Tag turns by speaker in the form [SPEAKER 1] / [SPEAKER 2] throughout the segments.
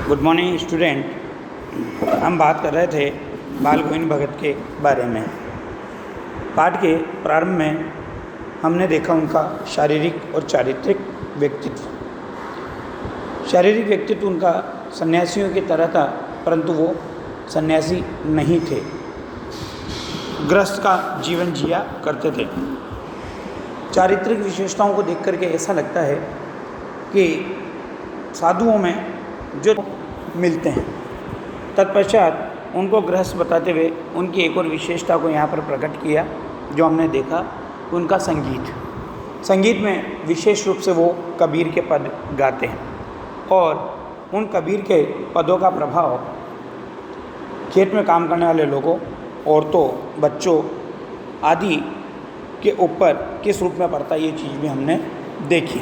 [SPEAKER 1] Good morning student. हम बात कर रहे थे बाल गोविंद भगत के बारे में। पाठ के प्रारंभ में हमने देखा उनका शारीरिक और चारित्रिक व्यक्तित्व। शारीरिक व्यक्तित्व उनका सन्यासियों की तरह था, परंतु वो सन्यासी नहीं थे, गृहस्थ का जीवन जिया करते थे। चारित्रिक विशेषताओं को देख करके ऐसा लगता है कि साधुओं में जो मिलते हैं। तत्पश्चात उनको गृहस्थ बताते हुए उनकी एक और विशेषता को यहाँ पर प्रकट किया, जो हमने देखा उनका संगीत में विशेष रूप से वो कबीर के पद गाते हैं और उन कबीर के पदों का प्रभाव खेत में काम करने वाले लोगों, औरतों, बच्चों आदि के ऊपर किस रूप में पड़ता है, ये चीज़ भी हमने देखी।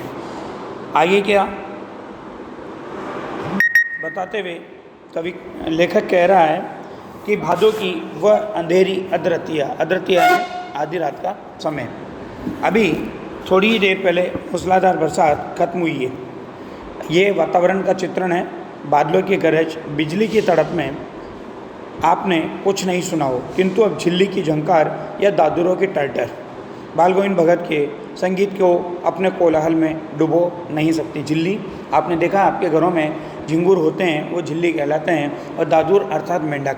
[SPEAKER 1] आगे क्या बताते हुए कवि लेखक कह रहा है कि भादों की वह अंधेरी अदरतिया है आधी रात का समय। अभी थोड़ी ही देर पहले मूसलाधार बरसात खत्म हुई है। ये वातावरण का चित्रण है। बादलों की गरज, बिजली की तड़प में आपने कुछ नहीं सुना हो, किंतु अब झिल्ली की झंकार या दादुरों की टर्टर बाल गोविंद भगत के संगीत को अपने कोलाहल में डुबो नहीं सकती। झिल्ली आपने देखा, आपके घरों में झिंगुर होते हैं, वो झिल्ली कहलाते हैं। और दादुर अर्थात मेंढक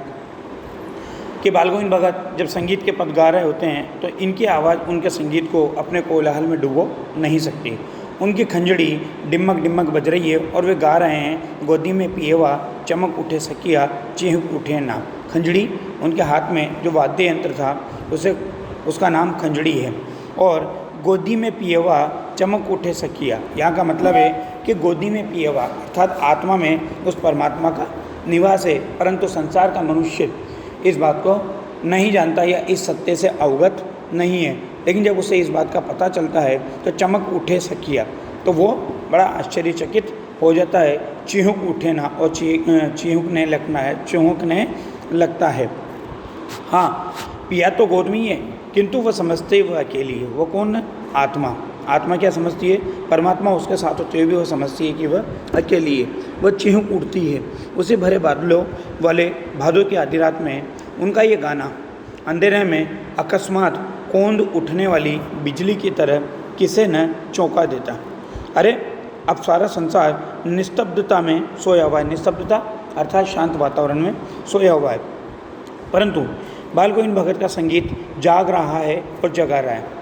[SPEAKER 1] कि बाल गोविंद भगत जब संगीत के पद गा रहे होते हैं तो इनकी आवाज़ उनके संगीत को अपने कोलाहल में डुबो नहीं सकती। उनकी खंजड़ी डिमक डिमक बज रही है और वे गा रहे हैं, गोदी में पिएवा चमक उठे सकिया चिहुक उठे नाम। खंजड़ी उनके हाथ में जो वाद्य यंत्र था उसका नाम खंजड़ी है। और गोदी में पिएवा चमक उठे सकिया, यहाँ का मतलब है कि गोदी में पिएवा अर्थात आत्मा में उस परमात्मा का निवास है, परंतु संसार का मनुष्य इस बात को नहीं जानता या इस सत्य से अवगत नहीं है। लेकिन जब उसे इस बात का पता चलता है तो चमक उठे सकिया, तो वो बड़ा आश्चर्यचकित हो जाता है। चिहुक उठे ना, और चिहुकने लगता है। हाँ, पिया तो गोद में ही है, किंतु वह समझते वह अकेली है। वो कौन? आत्मा क्या समझती है? परमात्मा उसके साथ होते हुए भी वह समझती है कि वह अकेली है। वह चिहुक उठती है। उसे भरे बादलों वाले भादों की आधी रात में उनका ये गाना अंधेरे में अकस्मात कौंध उठने वाली बिजली की तरह किसे न चौंका देता। अरे अब सारा संसार निस्तब्धता में सोया हुआ है। निस्तब्धता अर्थात शांत वातावरण में सोया हुआ है, परंतु बाल गोविंद भगत का संगीत जाग रहा है और जगा रहा है।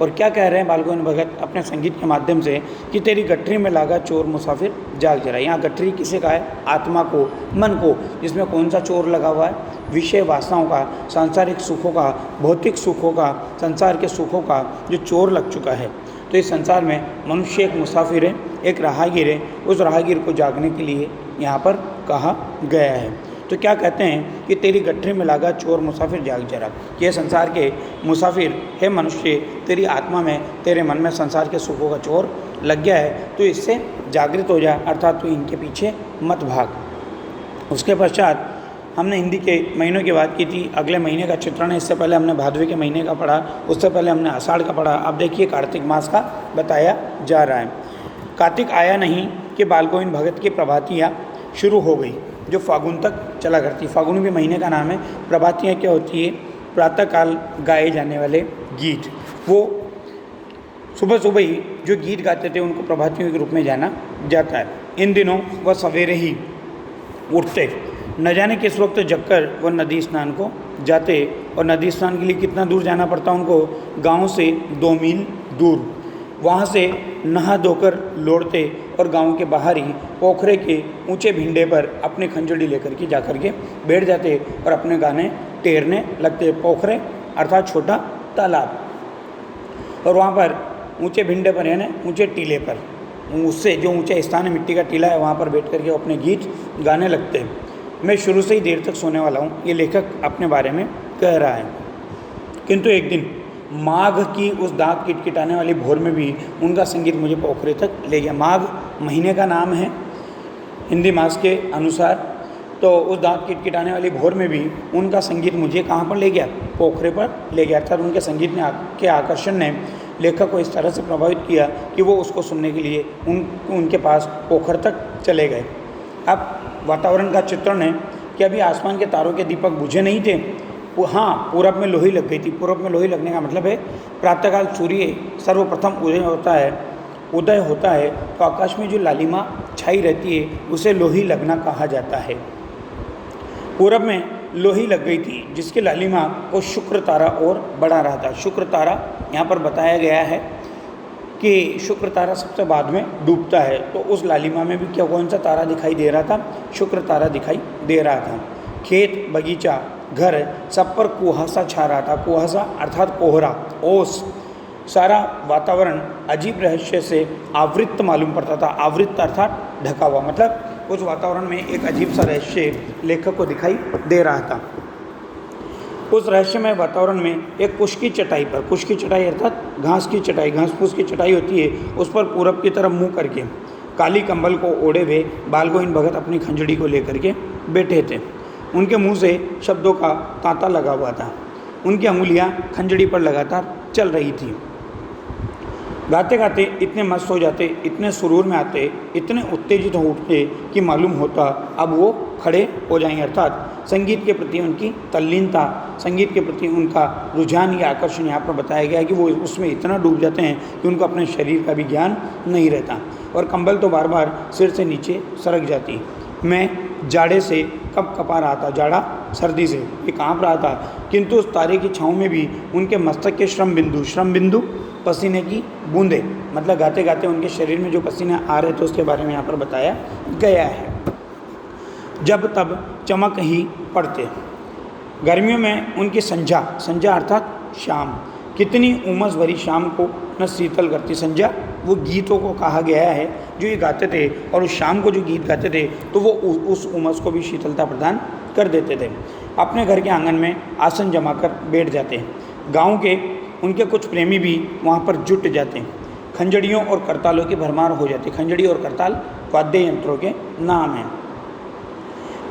[SPEAKER 1] और क्या कह रहे हैं बाल गोविंद भगत अपने संगीत के माध्यम से कि तेरी गठरी में लागा चोर मुसाफिर जाग जरा। यहाँ गठरी किसे का है? आत्मा को, मन को, जिसमें कौन सा चोर लगा हुआ है? विषय वासनाओं का, सांसारिक सुखों का, भौतिक सुखों का, संसार के सुखों का जो चोर लग चुका है। तो इस संसार में मनुष्य एक मुसाफिर है, एक राहगीर है। उस राहगीर को जागने के लिए यहाँ पर कहा गया है। तो क्या कहते हैं कि तेरी गठरी में लागा चोर मुसाफिर जाग जरा। ये संसार के मुसाफिर है मनुष्य, तेरी आत्मा में, तेरे मन में संसार के सुखों का चोर लग गया है, तो इससे जागृत हो जा, अर्थात तू इनके पीछे मत भाग। उसके पश्चात हमने हिंदी के महीनों की बात की थी। अगले महीने का चित्रण है। इससे पहले हमने भादवे के महीने का पढ़ा, उससे पहले हमने आषाढ़ का पढ़ा। अब देखिए कार्तिक मास का बताया जा रहा है। कार्तिक आया नहीं कि बाल गोविंद भगत की प्रभातियाँ शुरू हो गई, जो फागुन तक चला करती। फागुन भी महीने का नाम है। प्रभातियाँ क्या होती है? प्रातःकाल गाए जाने वाले गीत। वो सुबह सुबह ही जो गीत गाते थे उनको प्रभातियों के रूप में जाना जाता है। इन दिनों वह सवेरे ही उठते, न जाने किस वक्त जगकर वह नदी स्नान को जाते। और नदी स्नान के लिए कितना दूर जाना पड़ता उनको? गाँव से 2 मील दूर। वहाँ से नहा धोकर लौटते और गांव के बाहर ही पोखरे के ऊंचे भिंडे पर अपने खंजड़ी लेकर के जाकर के बैठ जाते और अपने गाने टेरने लगते। पोखरे अर्थात छोटा तालाब, और वहाँ पर ऊंचे भिंडे पर यानी ऊंचे टीले पर, उससे जो ऊंचा स्थान है, मिट्टी का टीला है, वहाँ पर बैठ करके अपने गीत गाने लगते। मैं शुरू से ही देर तक सोने वाला हूँ, ये लेखक अपने बारे में कह रहा है। किंतु एक दिन माघ की उस दांत किटकिटाने वाली भोर में भी उनका संगीत मुझे पोखरे तक ले गया। माघ महीने का नाम है हिंदी मास के अनुसार। तो उस दांत किटकिटाने वाली भोर में भी उनका संगीत मुझे कहाँ पर ले गया? पोखरे पर ले गया। अर्थात उनके संगीत के आकर्षण ने लेखक को इस तरह से प्रभावित किया कि वो उसको सुनने के लिए उनके पास पोखर तक चले गए। अब वातावरण का चित्रण है कि अभी आसमान के तारों के दीपक बुझे नहीं थे। हाँ, पूरब में लोही लग गई थी। पूरब में लोही लगने का मतलब है प्रातःकाल सूर्य सर्वप्रथम उदय होता है तो आकाश में जो लालिमा छाई रहती है उसे लोही लगना कहा जाता है। पूरब में लोही लग गई थी जिसकी लालिमा को शुक्र तारा और बढ़ा रहा था। शुक्र तारा यहाँ पर बताया गया है कि शुक्र तारा सबसे बाद में डूबता है, तो उस लालिमा में भी क्या कौन सा तारा दिखाई दे रहा था? शुक्र तारा दिखाई दे रहा था। खेत, बगीचा, घर सब पर कुहासा छा रहा था। कुहासा अर्थात कोहरा, ओस, सारा वातावरण अजीब रहस्य से आवृत्त मालूम पड़ता था। आवृत्त अर्थात ढका हुआ, मतलब उस वातावरण में एक अजीब सा रहस्य लेखक को दिखाई दे रहा था। उस रहस्यमय वातावरण में एक कुश की चटाई पर, कुश की चटाई अर्थात घास की चटाई, घास फूस की चटाई होती है, उस पर पूरब की तरफ मुंह करके काली कंबल को ओढ़े हुए बालगोविंद भगत अपनी खंजड़ी को लेकर के बैठे थे। उनके मुंह से शब्दों का तांता लगा हुआ था। उनकी अंगुलियां खंजड़ी पर लगातार चल रही थी। गाते गाते इतने मस्त हो जाते, इतने सुरूर में आते, इतने उत्तेजित हो उठते कि मालूम होता अब वो खड़े हो जाएंगे। अर्थात संगीत के प्रति उनकी तल्लीनता, संगीत के प्रति उनका रुझान या आकर्षण यहाँ पर बताया गया है कि वो उसमें इतना डूब जाते हैं कि उनको अपने शरीर का भी ज्ञान नहीं रहता और कंबल तो बार बार सिर से नीचे सरक जाती। मैं जाड़े से कब कपा रहा था, जाड़ा सर्दी से ये काँप रहा था, किंतु उस तारे की छाँव में भी उनके मस्तक के श्रम बिंदु पसीने की बूंदें, मतलब गाते गाते उनके शरीर में जो पसीने आ रहे थे उसके बारे में यहाँ पर बताया गया है। जब तब चमक ही पड़ते। गर्मियों में उनकी संध्या अर्थात शाम, कितनी उमस भरी शाम को न शीतल करती। संध्या वो गीतों को कहा गया है जो ये गाते थे, और उस शाम को जो गीत गाते थे तो वो उस उमस को भी शीतलता प्रदान कर देते थे। अपने घर के आंगन में आसन जमाकर बैठ जाते। गाँव के उनके कुछ प्रेमी भी वहाँ पर जुट जाते। खंजड़ियों और करतालों की भरमार हो जाती। खंजड़ी और करताल वाद्य यंत्रों के नाम हैं।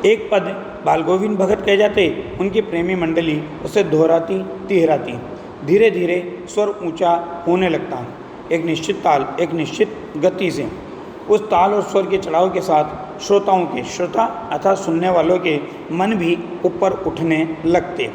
[SPEAKER 1] एक पद बालगोविंद भगत कह जाते, उनकी प्रेमी मंडली उसे दोहराती तिहराती। धीरे धीरे स्वर ऊंचा होने लगता, एक निश्चित ताल, एक निश्चित गति से। उस ताल और स्वर के चढ़ाव के साथ श्रोता अर्थात सुनने वालों के मन भी ऊपर उठने लगते।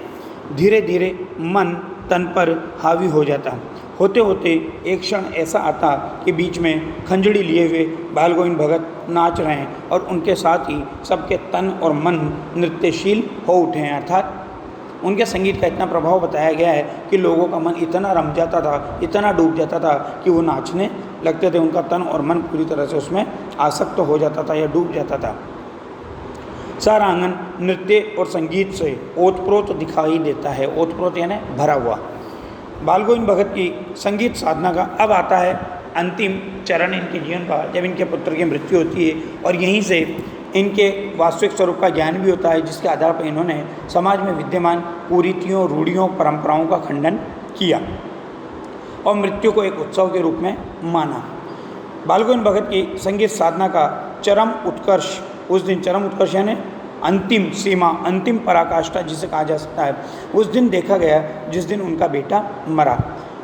[SPEAKER 1] धीरे धीरे मन तन पर हावी हो जाता। होते होते एक क्षण ऐसा आता कि बीच में खंजड़ी लिए हुए बालगोविंद भगत नाच रहे हैं और उनके साथ ही सबके तन और मन नृत्यशील हो उठे हैं। अर्थात उनके संगीत का इतना प्रभाव बताया गया है कि लोगों का मन इतना रम जाता था, इतना डूब जाता था कि वो नाचने लगते थे। उनका तन और मन पूरी तरह से उसमें आसक्त हो जाता था या डूब जाता था। सारा आंगन नृत्य और संगीत से ओतप्रोत दिखाई देता है। ओतप्रोत यानी भरा हुआ। बालगोविंद भगत की संगीत साधना का अब आता है अंतिम चरण इनके जीवन का, जब इनके पुत्र की मृत्यु होती है और यहीं से इनके वास्तविक स्वरूप का ज्ञान भी होता है, जिसके आधार पर इन्होंने समाज में विद्यमान कुरीतियों, रूढ़ियों, परंपराओं का खंडन किया और मृत्यु को एक उत्सव के रूप में माना। बालगोविंद भगत की संगीत साधना का चरम उत्कर्ष उस दिन, चरम उत्कर्ष यानी अंतिम सीमा, अंतिम पराकाष्ठा जिसे कहा जा सकता है, उस दिन देखा गया जिस दिन उनका बेटा मरा।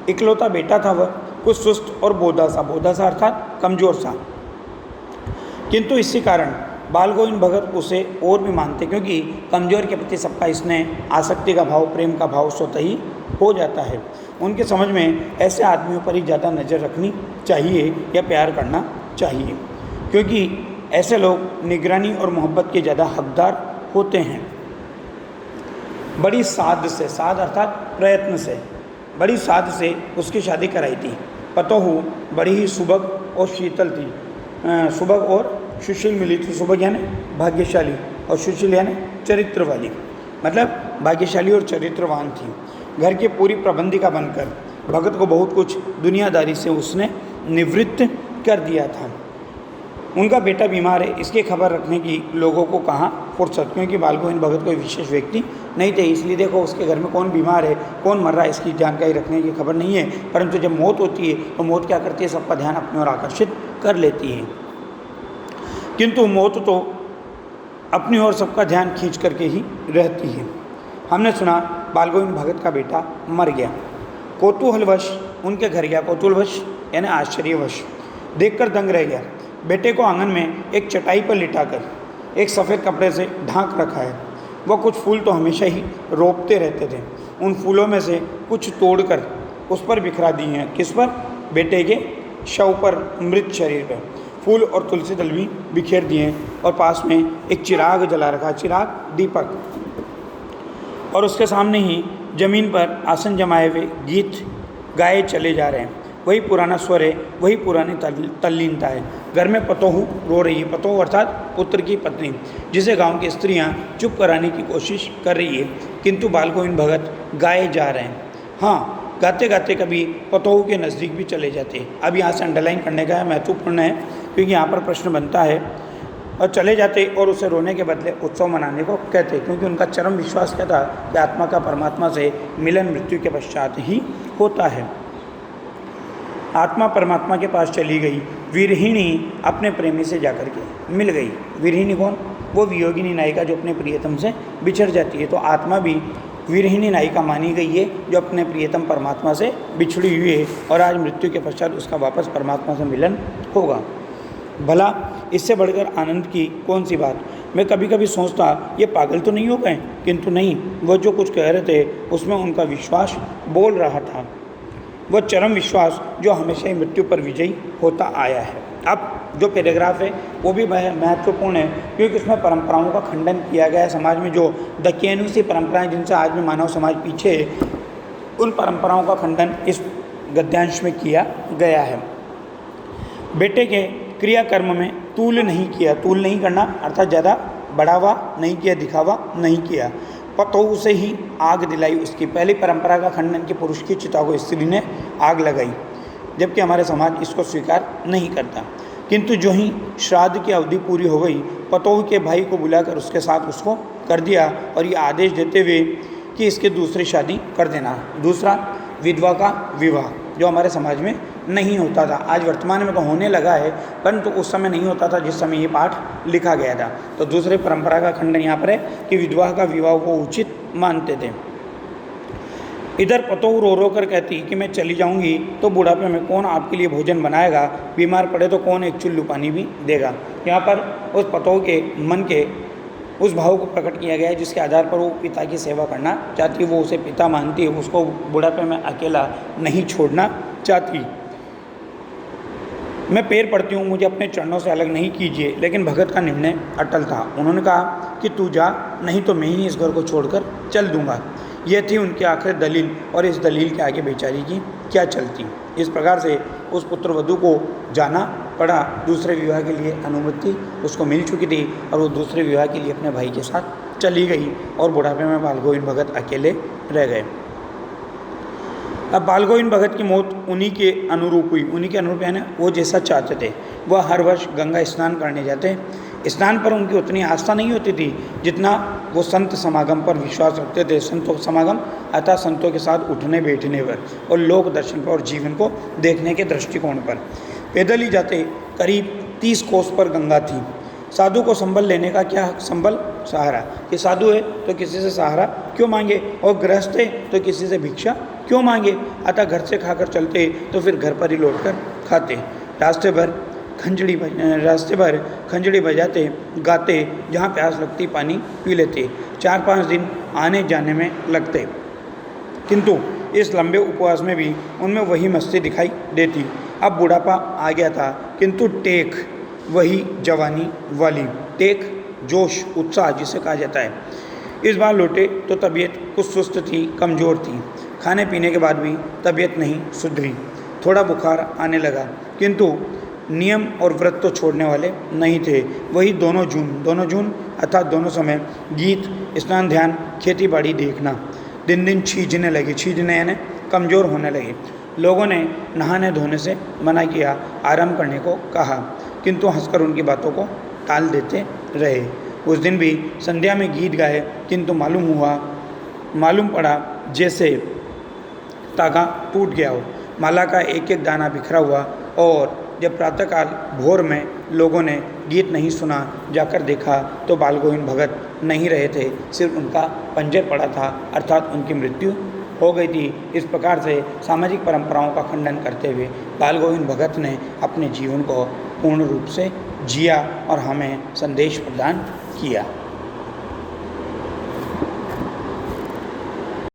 [SPEAKER 1] इकलौता बेटा था वह, कुछ सुस्त और बोधा सा अर्थात कमज़ोर सा, किंतु इसी कारण बालगोविंद भगत उसे और भी मानते, क्योंकि कमज़ोर के प्रति सबका इसमें आसक्ति का भाव, प्रेम का भाव स्वतः ही हो जाता है। उनके समझ में ऐसे आदमियों पर ही ज़्यादा नज़र रखनी चाहिए या प्यार करना चाहिए, क्योंकि ऐसे लोग निगरानी और मोहब्बत के ज़्यादा हकदार होते हैं। बड़ी साध अर्थात प्रयत्न से, बड़ी साध से उसकी शादी कराई थी। पतोहू बड़ी ही सुबह और शीतल थी, सुबह और सुशील मिली थी। सुबह यानी भाग्यशाली और सुशील यानी चरित्र वाली, मतलब भाग्यशाली और चरित्रवान थी। घर की पूरी प्रबंधिका बनकर भगत को बहुत कुछ दुनियादारी से उसने निवृत्त कर दिया था। उनका बेटा बीमार है, इसकी खबर रखने की लोगों को कहाँ फुर्सत, क्योंकि बालगोविंद भगत कोई विशेष व्यक्ति नहीं थे, इसलिए देखो उसके घर में कौन बीमार है, कौन मर रहा है, इसकी जानकारी रखने की खबर नहीं है। परंतु जब मौत होती है तो मौत क्या करती है, सबका ध्यान अपनी ओर आकर्षित कर लेती है। किंतु मौत तो अपनी ओर सबका ध्यान खींच करके ही रहती है। हमने सुना बालगोविंद भगत का बेटा मर गया। कौतूहलवश उनके घर गया, कौतूहलवश यानी आश्चर्यवश, देखकर दंग रह गया। बेटे को आंगन में एक चटाई पर लिटाकर एक सफ़ेद कपड़े से ढांक रखा है। वह कुछ फूल तो हमेशा ही रोपते रहते थे। उन फूलों में से कुछ तोड़कर उस पर बिखरा दिए हैं। किस पर? बेटे के शव पर, मृत शरीर पर। फूल और तुलसी दल भी बिखेर दिए हैं और पास में एक चिराग जला रखा, चिराग, दीपक, और उसके सामने ही जमीन पर आसन जमाए हुए गीत गाए चले जा रहे हैं। वही पुराना स्वर है, वही पुरानी तल्लीनता है। घर में पतोहू रो रही है, पतोहू अर्थात पुत्र की पत्नी, जिसे गांव की स्त्रियां चुप कराने की कोशिश कर रही है, किंतु बालगोविंद भगत गाए जा रहे हैं। हाँ, गाते गाते कभी पतोहू के नज़दीक भी चले जाते हैं। अब यहाँ से अंडरलाइन करने का महत्वपूर्ण है, क्योंकि यहाँ पर प्रश्न बनता है। और चले जाते और उसे रोने के बदले उत्सव मनाने को कहते, क्योंकि उनका चरम विश्वास क्या था कि आत्मा का परमात्मा से मिलन मृत्यु के पश्चात ही होता है। आत्मा परमात्मा के पास चली गई। विरहिणी अपने प्रेमी से जाकर के मिल गई। विरहिणी कौन? वो वियोगिनी नायिका जो अपने प्रियतम से बिछड़ जाती है। तो आत्मा भी विरहिणी नायिका मानी गई है, जो अपने प्रियतम परमात्मा से बिछड़ी हुई है और आज मृत्यु के पश्चात उसका वापस परमात्मा से मिलन होगा। भला इससे बढ़कर आनंद की कौन सी बात? मैं कभी कभी सोचता ये पागल तो नहीं हो गए, किंतु नहीं, वह जो कुछ कह रहे थे उसमें उनका विश्वास बोल रहा था। वह चरम विश्वास जो हमेशा ही मृत्यु पर विजयी होता आया है। अब जो पैराग्राफ है वो भी महत्वपूर्ण है, क्योंकि उसमें परंपराओं का खंडन किया गया है। समाज में जो दकियानुसी परंपराएं जिनसे आज में मानव समाज पीछे है, उन परंपराओं का खंडन इस गद्यांश में किया गया है। बेटे के क्रियाकर्म में तूल नहीं किया, तूल नहीं करना अर्थात ज़्यादा बढ़ावा नहीं किया, दिखावा नहीं किया। पतोहू से ही आग दिलाई उसकी। पहली परंपरा का खंडन कि पुरुष की चिता को स्त्री ने आग लगाई, जबकि हमारे समाज इसको स्वीकार नहीं करता। किंतु जो ही श्राद्ध की अवधि पूरी हो गई, पतोहू के भाई को बुलाकर उसके साथ उसको कर दिया और ये आदेश देते हुए कि इसकी दूसरी शादी कर देना। दूसरा, विधवा का विवाह, जो हमारे समाज में नहीं होता था। आज वर्तमान में तो होने लगा है, परंतु उस समय नहीं होता था जिस समय ये पाठ लिखा गया था। तो दूसरे परंपरा का खंडन यहाँ पर है कि विधवा का विवाह को उचित मानते थे। इधर पतोहू रो रो कर कहती कि मैं चली जाऊंगी तो बुढ़ापे में कौन आपके लिए भोजन बनाएगा, बीमार पड़े तो कौन एक चुल्लू पानी भी देगा। यहाँ पर उस पतोहू के मन के उस भाव को प्रकट किया गया है जिसके आधार पर वो पिता की सेवा करना चाहती है। वो उसे पिता मानती है, उसको बुढ़ापे में अकेला नहीं छोड़ना चाहती। मैं पैर पड़ती हूँ, मुझे अपने चरणों से अलग नहीं कीजिए। लेकिन भगत का निर्णय अटल था। उन्होंने कहा कि तू जा, नहीं तो मैं ही इस घर को छोड़कर चल दूंगा। यह थी उनकी आखिर दलील, और इस दलील के आगे बेचारी की क्या चलती। इस प्रकार से उस पुत्रवधू को जाना पड़ा। दूसरे विवाह के लिए अनुमति उसको मिल चुकी थी और वो दूसरे विवाह के लिए अपने भाई के साथ चली गई और बुढ़ापे में बालगोविंद भगत अकेले रह गए। अब बालगोविंद भगत की मौत उन्हीं के अनुरूप हुई। उन्हीं के अनुरूप यानी वो जैसा चाहते थे। वह हर वर्ष गंगा स्नान करने जाते। स्नान पर उनकी उतनी आस्था नहीं होती थी जितना वो संत समागम पर विश्वास रखते थे। संतों समागम अर्थात संतों के साथ उठने बैठने पर और लोक दर्शन पर और जीवन को देखने के दृष्टिकोण पर। पैदल ही जाते। करीब 30 कोस पर गंगा थी। साधु को संबल लेने का क्या हक? संबल, सहारा। कि साधु है तो किसी से सहारा क्यों मांगे, और गृहस्थ है तो किसी से भिक्षा क्यों मांगे। अतः घर से खाकर चलते तो फिर घर पर ही लौटकर खाते। रास्ते भर खंजड़ी बजाते गाते, जहाँ प्यास लगती पानी पी लेते। 4-5 दिन आने जाने में लगते, किंतु इस लंबे उपवास में भी उनमें वही मस्ती दिखाई देती। अब बुढ़ापा आ गया था, किंतु टेक वही जवानी वाली टेक, जोश, उत्साह जिसे कहा जाता है। इस बार लौटे तो तबीयत कुछ सुस्त थी, कमज़ोर थी। खाने पीने के बाद भी तबीयत नहीं सुधरी। थोड़ा बुखार आने लगा, किंतु नियम और व्रत तो छोड़ने वाले नहीं थे। वही दोनों जून अर्थात दोनों समय गीत, स्नान, ध्यान, खेती बाड़ी देखना दिन दिन छीजने लगे। छीजने यानी कमज़ोर होने लगे। लोगों ने नहाने धोने से मना किया, आराम करने को कहा, किंतु हंसकर उनकी बातों को टाल देते रहे। उस दिन भी संध्या में गीत गाए, किंतु मालूम पड़ा जैसे तागा टूट गया हो। माला का एक एक दाना बिखरा हुआ। और जब प्रातःकाल भोर में लोगों ने गीत नहीं सुना, जाकर देखा तो बालगोविंद भगत नहीं रहे थे, सिर्फ उनका पंजर पड़ा था, अर्थात उनकी मृत्यु हो गई थी। इस प्रकार से सामाजिक परंपराओं का खंडन करते हुए बाल गोविंद भगत ने अपने जीवन को पूर्ण रूप से जिया और हमें संदेश प्रदान किया।